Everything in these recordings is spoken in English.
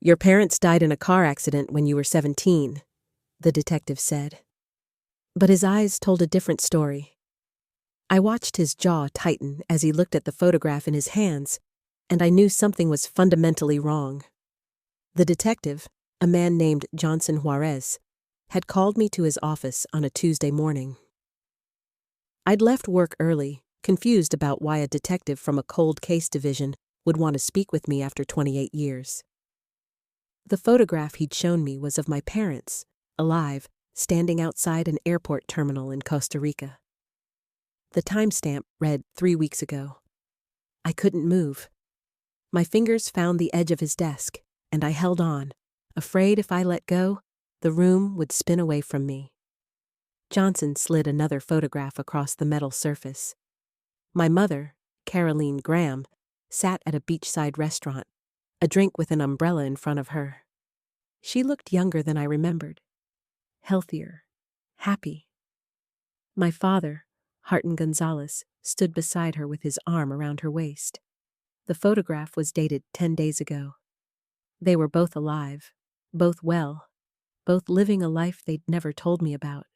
Your parents died in a car accident when you were 17, the detective said. But his eyes told a different story. I watched his jaw tighten as he looked at the photograph in his hands, and I knew something was fundamentally wrong. The detective, a man named Johnson Juarez, had called me to his office on a Tuesday morning. I'd left work early, confused about why a detective from a cold case division would want to speak with me after 28 years. The photograph he'd shown me was of my parents, alive, standing outside an airport terminal in Costa Rica. The timestamp read 3 weeks ago. I couldn't move. My fingers found the edge of his desk, and I held on, afraid if I let go, the room would spin away from me. Johnson slid another photograph across the metal surface. My mother, Caroline Graham, sat at a beachside restaurant, a drink with an umbrella in front of her. She looked younger than I remembered, healthier, happy. My father, Harton Gonzalez, stood beside her with his arm around her waist. The photograph was dated 10 days ago. They were both alive, both well, both living a life they'd never told me about.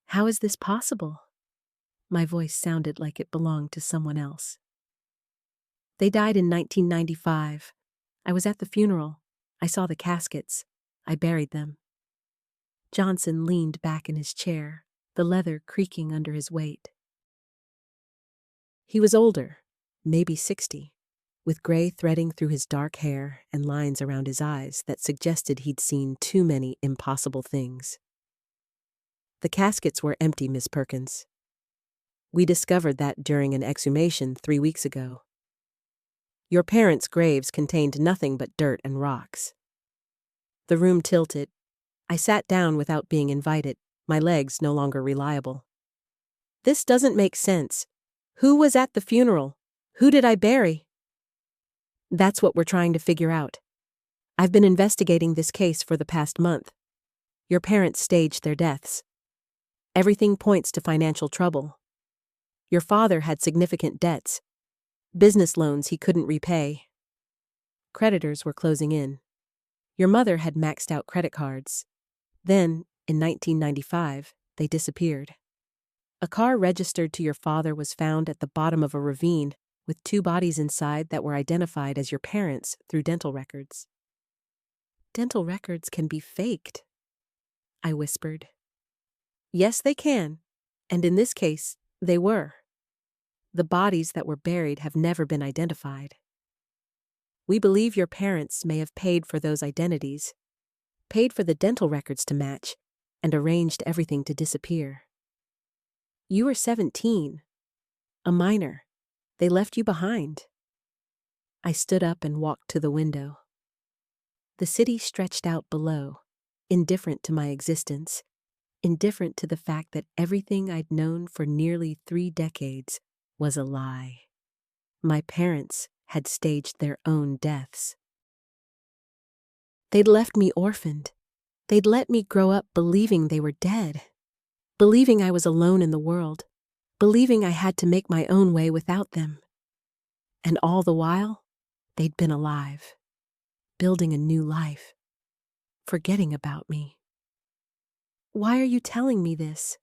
How is this possible? My voice sounded like it belonged to someone else. They died in 1995. I was at the funeral. I saw the caskets. I buried them. Johnson leaned back in his chair, the leather creaking under his weight. He was older, maybe 60, with gray threading through his dark hair and lines around his eyes that suggested he'd seen too many impossible things. The caskets were empty, Miss Perkins. We discovered that during an exhumation 3 weeks ago. Your parents' graves contained nothing but dirt and rocks. The room tilted. I sat down without being invited, my legs no longer reliable. This doesn't make sense. Who was at the funeral? Who did I bury? That's what we're trying to figure out. I've been investigating this case for the past month. Your parents staged their deaths. Everything points to financial trouble. Your father had significant debts, business loans he couldn't repay. Creditors were closing in. Your mother had maxed out credit cards. Then, in 1995, they disappeared. A car registered to your father was found at the bottom of a ravine with 2 bodies inside that were identified as your parents through dental records. Dental records can be faked, I whispered. Yes, they can, and in this case, they were. The bodies that were buried have never been identified. We believe your parents may have paid for those identities, paid for the dental records to match, and arranged everything to disappear. You were 17, a minor. They left you behind. I stood up and walked to the window. The city stretched out below, indifferent to my existence, indifferent to the fact that everything I'd known for nearly 3 decades was a lie. My parents had staged their own deaths. They'd left me orphaned. They'd let me grow up believing they were dead, believing I was alone in the world, believing I had to make my own way without them. And all the while, they'd been alive, building a new life, forgetting about me. Why are you telling me this?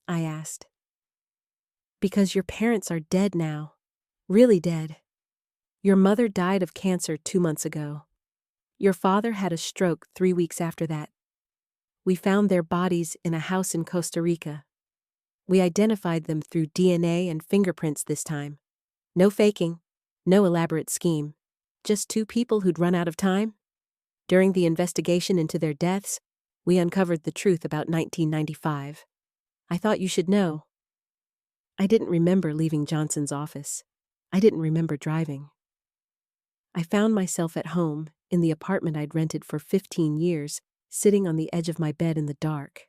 I asked. Because your parents are dead now, really dead. Your mother died of cancer 2 months ago. Your father had a stroke 3 weeks after that. We found their bodies in a house in Costa Rica. We identified them through DNA and fingerprints this time. No faking, no elaborate scheme. Just 2 people who'd run out of time. During the investigation into their deaths, we uncovered the truth about 1995. I thought you should know. I didn't remember leaving Johnson's office. I didn't remember driving. I found myself at home, in the apartment I'd rented for 15 years, sitting on the edge of my bed in the dark.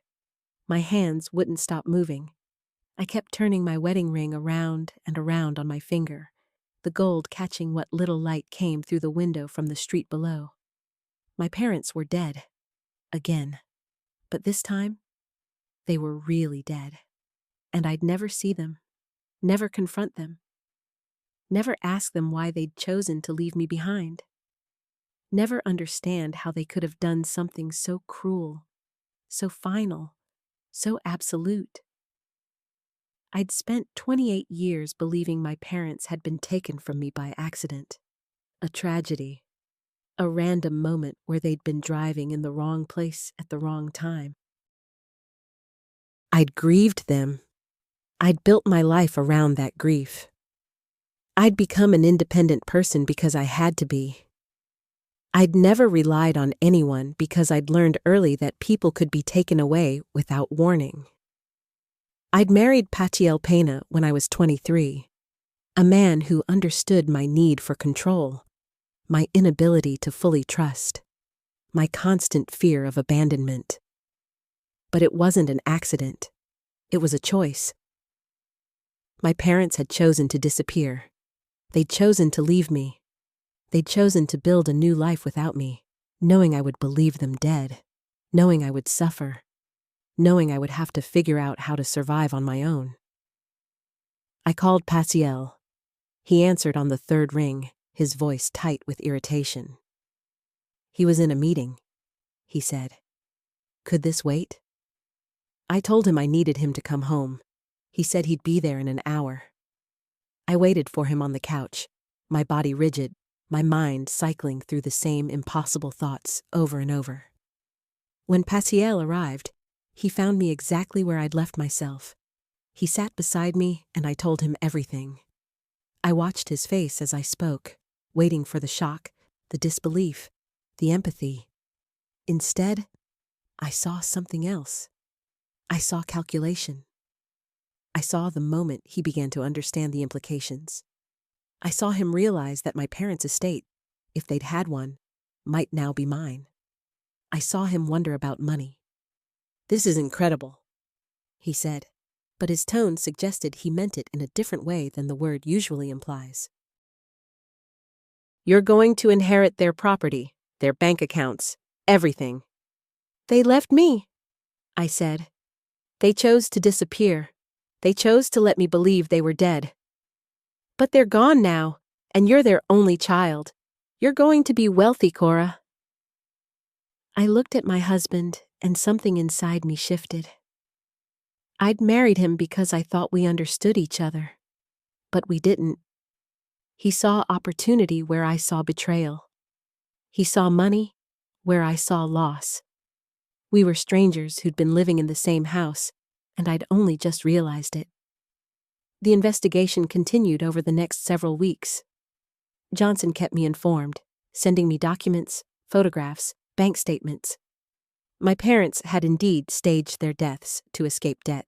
My hands wouldn't stop moving. I kept turning my wedding ring around and around on my finger, the gold catching what little light came through the window from the street below. My parents were dead. Again. But this time, they were really dead. And I'd never see them, never confront them, never ask them why they'd chosen to leave me behind. never understand how they could have done something so cruel, so final, so absolute. I'd spent 28 years believing my parents had been taken from me by accident. A tragedy. A random moment where they'd been driving in the wrong place at the wrong time. I'd grieved them. I'd built my life around that grief. I'd become an independent person because I had to be. I'd never relied on anyone because I'd learned early that people could be taken away without warning. I'd married Patiel Pena when I was 23, a man who understood my need for control, my inability to fully trust, my constant fear of abandonment. But it wasn't an accident. It was a choice. My parents had chosen to disappear. They'd chosen to leave me. They'd chosen to build a new life without me, knowing I would believe them dead, knowing I would suffer, knowing I would have to figure out how to survive on my own. I called Patiel. He answered on the third ring, his voice tight with irritation. He was in a meeting, he said. Could this wait? I told him I needed him to come home. He said he'd be there in an hour. I waited for him on the couch, my body rigid, my mind cycling through the same impossible thoughts over and over. When Patiel arrived, he found me exactly where I'd left myself. He sat beside me and I told him everything. I watched his face as I spoke, waiting for the shock, the disbelief, the empathy. Instead, I saw something else. I saw calculation. I saw the moment he began to understand the implications. I saw him realize that my parents' estate, if they'd had one, might now be mine. I saw him wonder about money. This is incredible, he said, but his tone suggested he meant it in a different way than the word usually implies. You're going to inherit their property, their bank accounts, everything. They left me, I said. They chose to disappear. They chose to let me believe they were dead. But they're gone now, and you're their only child. You're going to be wealthy, Cora. I looked at my husband, and something inside me shifted. I'd married him because I thought we understood each other. But we didn't. He saw opportunity where I saw betrayal. He saw money where I saw loss. We were strangers who'd been living in the same house, and I'd only just realized it. The investigation continued over the next several weeks. Johnson kept me informed, sending me documents, photographs, bank statements. My parents had indeed staged their deaths to escape debt.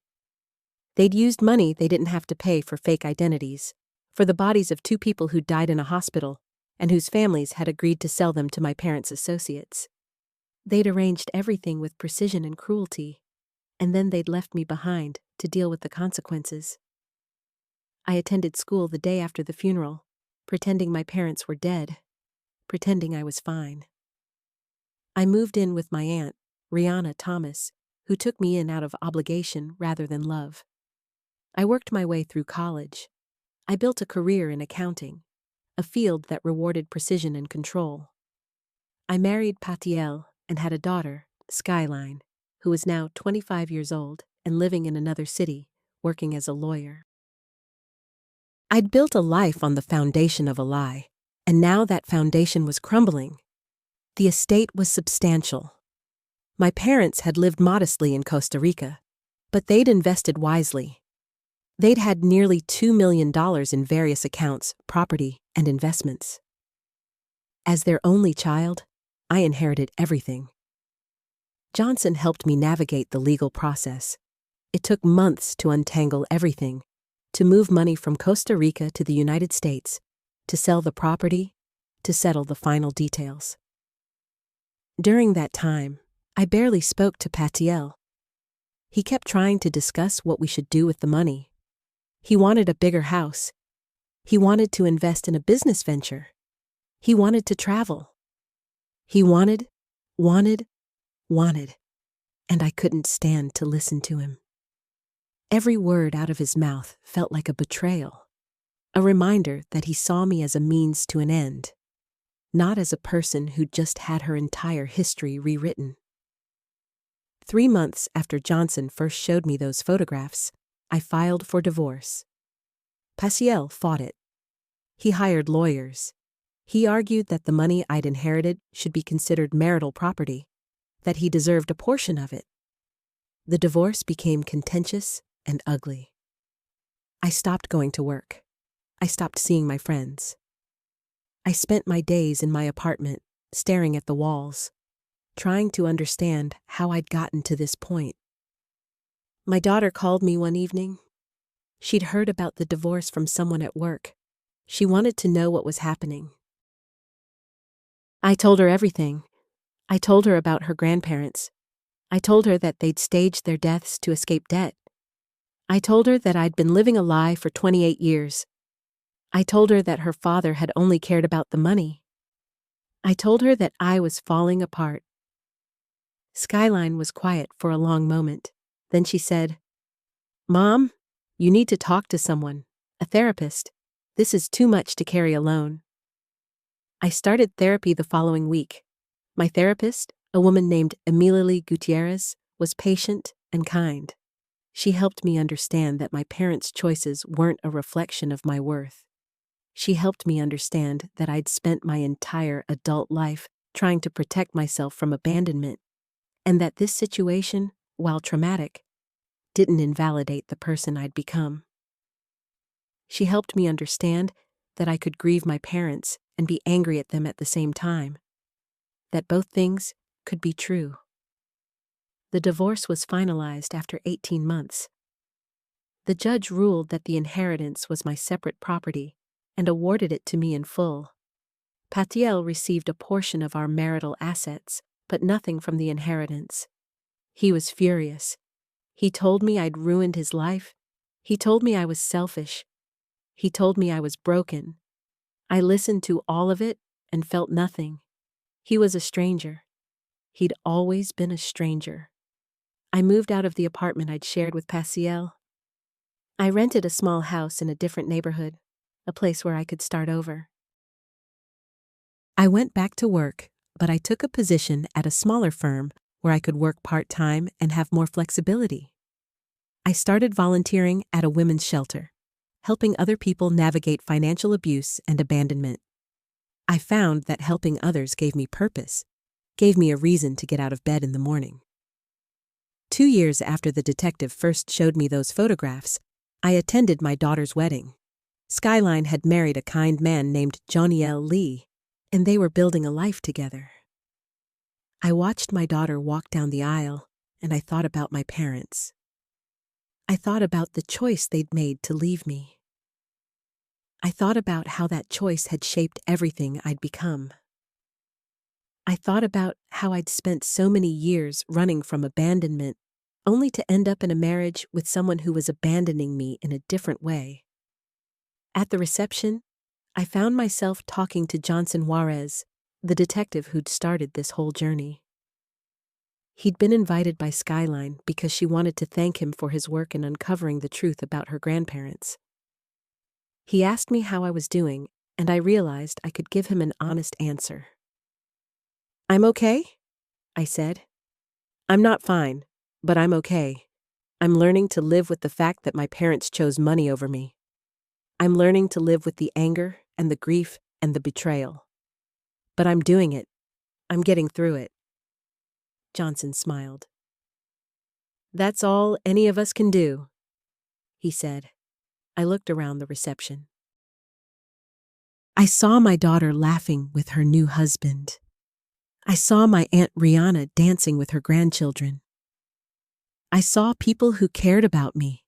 They'd used money they didn't have to pay for fake identities, for the bodies of 2 people who died in a hospital and whose families had agreed to sell them to my parents' associates. They'd arranged everything with precision and cruelty, and then they'd left me behind to deal with the consequences. I attended school the day after the funeral, pretending my parents were dead, pretending I was fine. I moved in with my aunt, Rihanna Thomas, who took me in out of obligation rather than love. I worked my way through college. I built a career in accounting, a field that rewarded precision and control. I married Patiel and had a daughter, Skyline, who was now 25 years old and living in another city, working as a lawyer. I'd built a life on the foundation of a lie, and now that foundation was crumbling. The estate was substantial. My parents had lived modestly in Costa Rica, but they'd invested wisely. They'd had nearly $2 million in various accounts, property, and investments. As their only child, I inherited everything. Johnson helped me navigate the legal process. It took months to untangle everything, to move money from Costa Rica to the United States, to sell the property, to settle the final details. During that time, I barely spoke to Patiel. He kept trying to discuss what we should do with the money. He wanted a bigger house. He wanted to invest in a business venture. He wanted to travel. He wanted, and I couldn't stand to listen to him. Every word out of his mouth felt like a betrayal, a reminder that he saw me as a means to an end. not as a person who just had her entire history rewritten. 3 months after Johnson first showed me those photographs, I filed for divorce. Pasiel fought it. He hired lawyers. He argued that the money I'd inherited should be considered marital property, that he deserved a portion of it. The divorce became contentious and ugly. I stopped going to work. I stopped seeing my friends. I spent my days in my apartment, staring at the walls, trying to understand how I'd gotten to this point. My daughter called me one evening. She'd heard about the divorce from someone at work. She wanted to know what was happening. I told her everything. I told her about her grandparents. I told her that they'd staged their deaths to escape debt. I told her that I'd been living a lie for 28 years. I told her that her father had only cared about the money. I told her that I was falling apart. Skyline was quiet for a long moment. Then she said, "Mom, you need to talk to someone, a therapist. This is too much to carry alone." I started therapy the following week. My therapist, a woman named Emily Gutierrez, was patient and kind. She helped me understand that my parents' choices weren't a reflection of my worth. She helped me understand that I'd spent my entire adult life trying to protect myself from abandonment, and that this situation, while traumatic, didn't invalidate the person I'd become. She helped me understand that I could grieve my parents and be angry at them at the same time, that both things could be true. The divorce was finalized after 18 months. The judge ruled that the inheritance was my separate property and awarded it to me in full. Patiel received a portion of our marital assets, but nothing from the inheritance. He was furious. He told me I'd ruined his life. He told me I was selfish. He told me I was broken. I listened to all of it and felt nothing. He was a stranger. He'd always been a stranger. I moved out of the apartment I'd shared with Pasiel. I rented a small house in a different neighborhood, a place where I could start over. I went back to work, but I took a position at a smaller firm where I could work part-time and have more flexibility. I started volunteering at a women's shelter, helping other people navigate financial abuse and abandonment. I found that helping others gave me purpose, gave me a reason to get out of bed in the morning. 2 years after the detective first showed me those photographs, I attended my daughter's wedding. Skyline had married a kind man named Joniel Lee, and they were building a life together. I watched my daughter walk down the aisle, and I thought about my parents. I thought about the choice they'd made to leave me. I thought about how that choice had shaped everything I'd become. I thought about how I'd spent so many years running from abandonment, only to end up in a marriage with someone who was abandoning me in a different way. At the reception, I found myself talking to Johnson Juarez, the detective who'd started this whole journey. He'd been invited by Skyline because she wanted to thank him for his work in uncovering the truth about her grandparents. He asked me how I was doing, and I realized I could give him an honest answer. "I'm okay," I said. "I'm not fine, but I'm okay. I'm learning to live with the fact that my parents chose money over me. I'm learning to live with the anger and the grief and the betrayal. But I'm doing it. I'm getting through it." Johnson smiled. "That's all any of us can do," he said. I looked around the reception. I saw my daughter laughing with her new husband. I saw my Aunt Rihanna dancing with her grandchildren. I saw people who cared about me,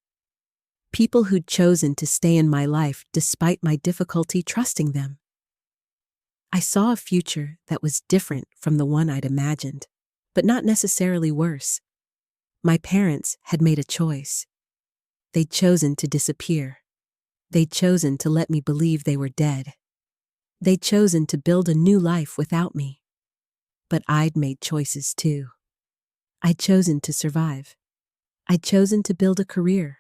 people who'd chosen to stay in my life despite my difficulty trusting them. I saw a future that was different from the one I'd imagined, but not necessarily worse. My parents had made a choice. They'd chosen to disappear. They'd chosen to let me believe they were dead. They'd chosen to build a new life without me. But I'd made choices too. I'd chosen to survive. I'd chosen to build a career.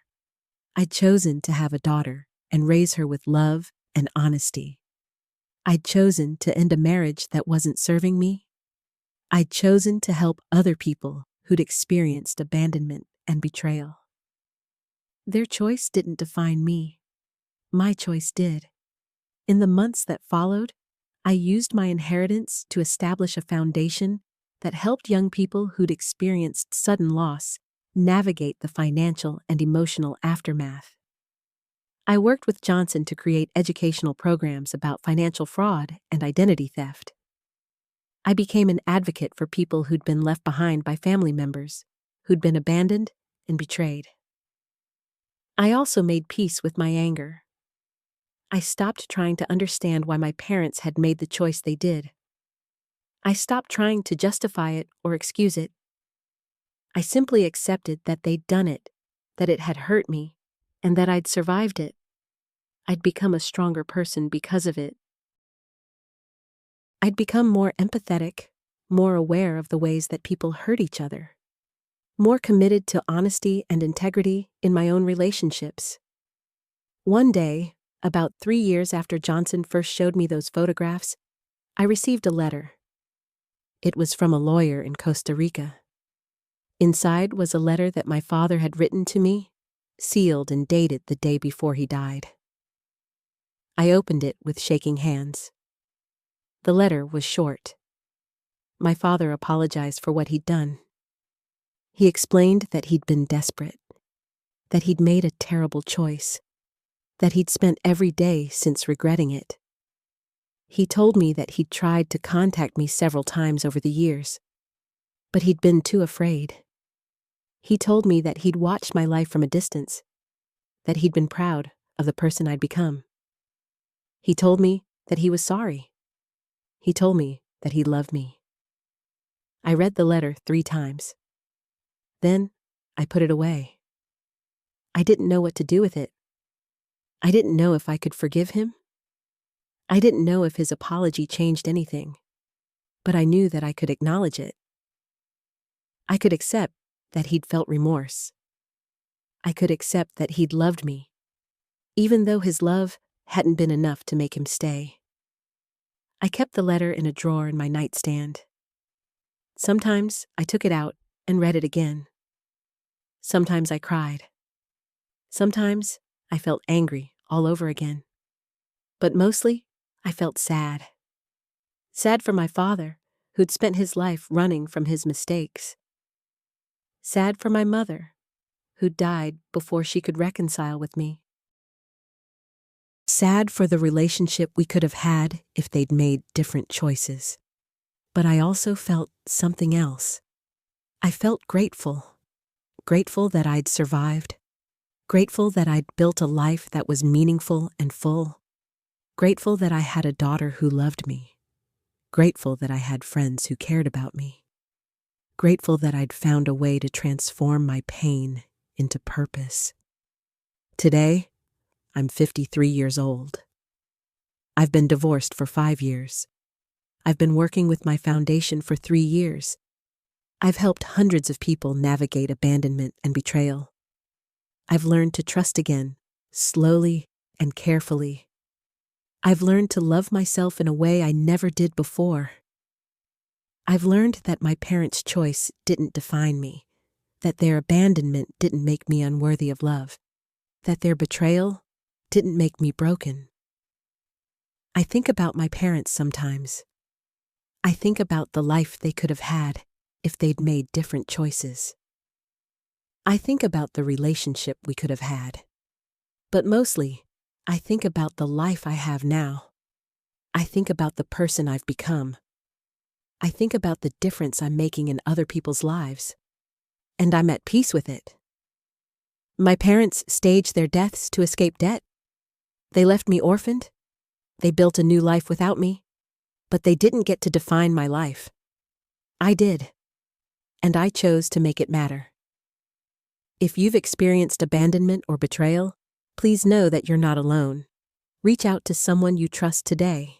I'd chosen to have a daughter and raise her with love and honesty. I'd chosen to end a marriage that wasn't serving me. I'd chosen to help other people who'd experienced abandonment and betrayal. Their choice didn't define me. My choice did. In the months that followed, I used my inheritance to establish a foundation that helped young people who'd experienced sudden loss navigate the financial and emotional aftermath. I worked with Johnson to create educational programs about financial fraud and identity theft. I became an advocate for people who'd been left behind by family members, who'd been abandoned and betrayed. I also made peace with my anger. I stopped trying to understand why my parents had made the choice they did. I stopped trying to justify it or excuse it. I simply accepted that they'd done it, that it had hurt me, and that I'd survived it. I'd become a stronger person because of it. I'd become more empathetic, more aware of the ways that people hurt each other, more committed to honesty and integrity in my own relationships. One day, about 3 years after Johnson first showed me those photographs, I received a letter. It was from a lawyer in Costa Rica. Inside was a letter that my father had written to me, sealed and dated the day before he died. I opened it with shaking hands. The letter was short. My father apologized for what he'd done. He explained that he'd been desperate, that he'd made a terrible choice, that he'd spent every day since regretting it. He told me that he'd tried to contact me several times over the years, but he'd been too afraid. He told me that he'd watched my life from a distance, that he'd been proud of the person I'd become. He told me that he was sorry. He told me that he loved me. I read the letter 3 times. Then I put it away. I didn't know what to do with it. I didn't know if I could forgive him. I didn't know if his apology changed anything, but I knew that I could acknowledge it. I could accept that he'd felt remorse. I could accept that he'd loved me, even though his love hadn't been enough to make him stay. I kept the letter in a drawer in my nightstand. Sometimes I took it out and read it again. Sometimes I cried. Sometimes I felt angry all over again. But mostly, I felt sad. Sad for my father, who'd spent his life running from his mistakes. Sad for my mother, who died before she could reconcile with me. Sad for the relationship we could have had if they'd made different choices. But I also felt something else. I felt grateful. Grateful that I'd survived. Grateful that I'd built a life that was meaningful and full. Grateful that I had a daughter who loved me. Grateful that I had friends who cared about me. Grateful that I'd found a way to transform my pain into purpose. Today, I'm 53 years old. I've been divorced for 5 years. I've been working with my foundation for 3 years. I've helped hundreds of people navigate abandonment and betrayal. I've learned to trust again, slowly and carefully. I've learned to love myself in a way I never did before. I've learned that my parents' choice didn't define me, that their abandonment didn't make me unworthy of love, that their betrayal didn't make me broken. I think about my parents sometimes. I think about the life they could have had if they'd made different choices. I think about the relationship we could have had. But mostly, I think about the life I have now. I think about the person I've become. I think about the difference I'm making in other people's lives. And I'm at peace with it. My parents staged their deaths to escape debt. They left me orphaned. They built a new life without me. But they didn't get to define my life. I did. And I chose to make it matter. If you've experienced abandonment or betrayal, please know that you're not alone. Reach out to someone you trust today.